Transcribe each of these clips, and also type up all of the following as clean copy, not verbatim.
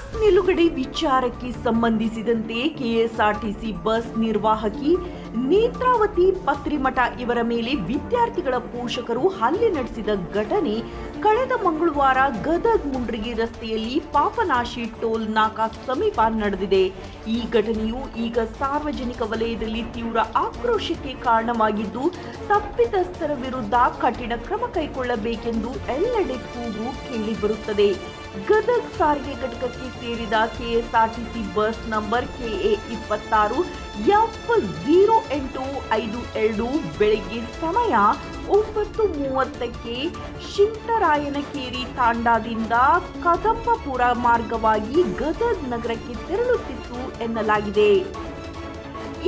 Bus ನಿಲುಗಡೆ ವಿಚಾರಕ್ಕೆ ಸಂಬಂಧಿಸಿದಂತೆ ಕೆಎಸ್ಆರ್ಟಿಸಿ ಬಸ್ ನಿರ್ವಾಹಕಿ ನೇತ್ರಾವತಿ ಪತ್ರಿಮಠ ಇವರ ಮೇಲೆ ವಿದ್ಯಾರ್ಥಿಗಳ ಪೋಷಕರು ಹಲ್ಲೆ ನಡೆಸಿದ ಘಟನೆ ಕಳೆದ ಮಂಗಳವಾರ ಗದಗ್ ಮುಂಡ್ರಿಗಿ ರಸ್ತೆಯಲ್ಲಿ ಪಾಪನಾಶಿ ಟೋಲ್ ನಾಕಾ ಸಮೀಪ ನಡೆದಿದೆ. ಈ ಘಟನೆಯು ಈಗ ಸಾರ್ವಜನಿಕ ವಲಯದಲ್ಲಿ ತೀವ್ರ ಆಕ್ರೋಶಕ್ಕೆ ಕಾರಣವಾಗಿದ್ದು, ತಪ್ಪಿತಸ್ಥರ ವಿರುದ್ಧ ಕಠಿಣ ಕ್ರಮ ಕೈಗೊಳ್ಳಬೇಕೆಂದು ಎಲ್ಲೆಡೆ ಕೂಗು ಕೇಳಿಬರುತ್ತದೆ. ಗದಗ್ ಸಾರಿಗೆ ಘಟಕಕ್ಕೆ ಸೇರಿದ KSRTC bus number KA 26 F0852 ಬೆಳಗ್ಗೆ ಸಮಯ 9:30ಕ್ಕೆ ಶಿಂಟರಾಯನಕೇರಿ ತಾಂಡಾದಿಂದ ಕದಂಬಪುರ ಮಾರ್ಗವಾಗಿ ಗದಗ್ ನಗರಕ್ಕೆ ತೆರಳುತ್ತಿತ್ತು ಎನ್ನಲಾಗಿದೆ.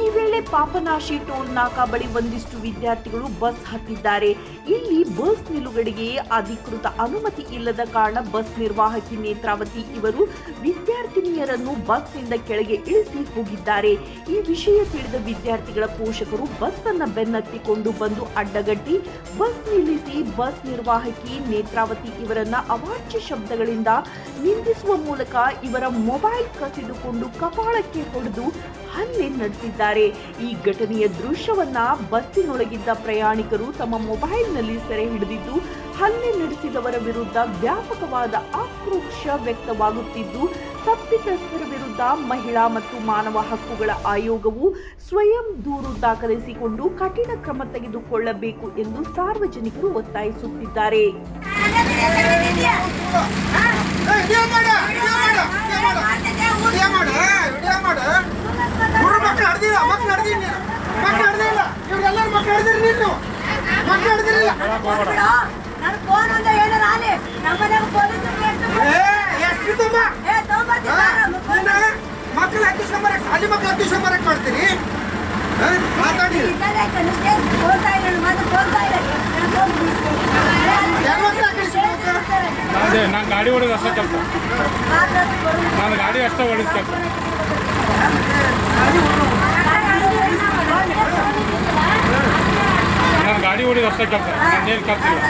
ಈ ವೇಳೆ ಪಾಪನಾಶಿ ಟೋಲ್ ನಾಕಾ ಬಳಿ ಒಂದಿಷ್ಟು ವಿದ್ಯಾರ್ಥಿಗಳು ಬಸ್ ಹತ್ತಿದ್ದಾರೆ. ಇಲ್ಲಿ ಬಸ್ ನಿಲುಗಡೆಗೆ ಅಧಿಕೃತ ಅನುಮತಿ ಇಲ್ಲದ ಕಾರಣ ಬಸ್ ನಿರ್ವಾಹಕಿ ನೇತ್ರಾವತಿ ಇವರು ವಿದ್ಯಾರ್ಥಿನಿಯರನ್ನು ಬಸ್ನಿಂದ ಕೆಳಗೆ ಇಳಿಸಿ ಹೋಗಿದ್ದಾರೆ. ಈ ವಿಷಯ ತಿಳಿದ ವಿದ್ಯಾರ್ಥಿಗಳ ಪೋಷಕರು ಬಸ್ ಅನ್ನು ಬೆನ್ನತ್ತಿಕೊಂಡು ಬಂದು ಅಡ್ಡಗಟ್ಟಿ ಬಸ್ ನಿಲ್ಲಿಸಿ ಬಸ್ ನಿರ್ವಾಹಕಿ ನೇತ್ರಾವತಿ ಇವರನ್ನ ಅವಾಚ್ಯ ಶಬ್ದಗಳಿಂದ ನಿಂದಿಸುವ ಮೂಲಕ ಇವರ ಮೊಬೈಲ್ ಕಸಿದುಕೊಂಡು ಕಪಾಳಕ್ಕೆ ಹೊಡೆದು ಹಲ್ಲೆ ನಡೆಸಿದ್ದಾರೆ. ಈ ಘಟನೆಯ ದೃಶ್ಯವನ್ನ ಬಸ್ಸಿನೊಳಗಿದ್ದ ಪ್ರಯಾಣಿಕರು ತಮ್ಮ ಮೊಬೈಲ್ನಲ್ಲಿ ಸೆರೆ ಹಿಡಿದಿದ್ದು, ಹಲ್ಲೆ ನಡೆಸಿದವರ ವಿರುದ್ಧ ವ್ಯಾಪಕವಾದ ಆಕ್ರೋಶ ವ್ಯಕ್ತವಾಗುತ್ತಿದ್ದು, ತಪ್ಪಿತಸ್ಥರ ವಿರುದ್ಧ ಮಹಿಳಾ ಮತ್ತು ಮಾನವ ಹಕ್ಕುಗಳ ಆಯೋಗವು ಸ್ವಯಂ ದೂರು ದಾಖಲಿಸಿಕೊಂಡು ಕಠಿಣ ಕ್ರಮ ತೆಗೆದುಕೊಳ್ಳಬೇಕು ಎಂದು ಸಾರ್ವಜನಿಕರು ಒತ್ತಾಯಿಸುತ್ತಿದ್ದಾರೆ. ನಾನು ಗಾಡಿ ಹೊಡೆದು ಅಷ್ಟೇ ಕೆಲಸ, ನಾನು ಗಾಡಿ ಅಷ್ಟೇ ಹೊಡೆದ ಕೆಲಸ. ನಾನು ಗಾಡಿ ಹೊಡೆದು ಅಷ್ಟೇ ಕೆಲಸ, ನಾನೇನು ಕೆಲಸ ಇಲ್ಲ.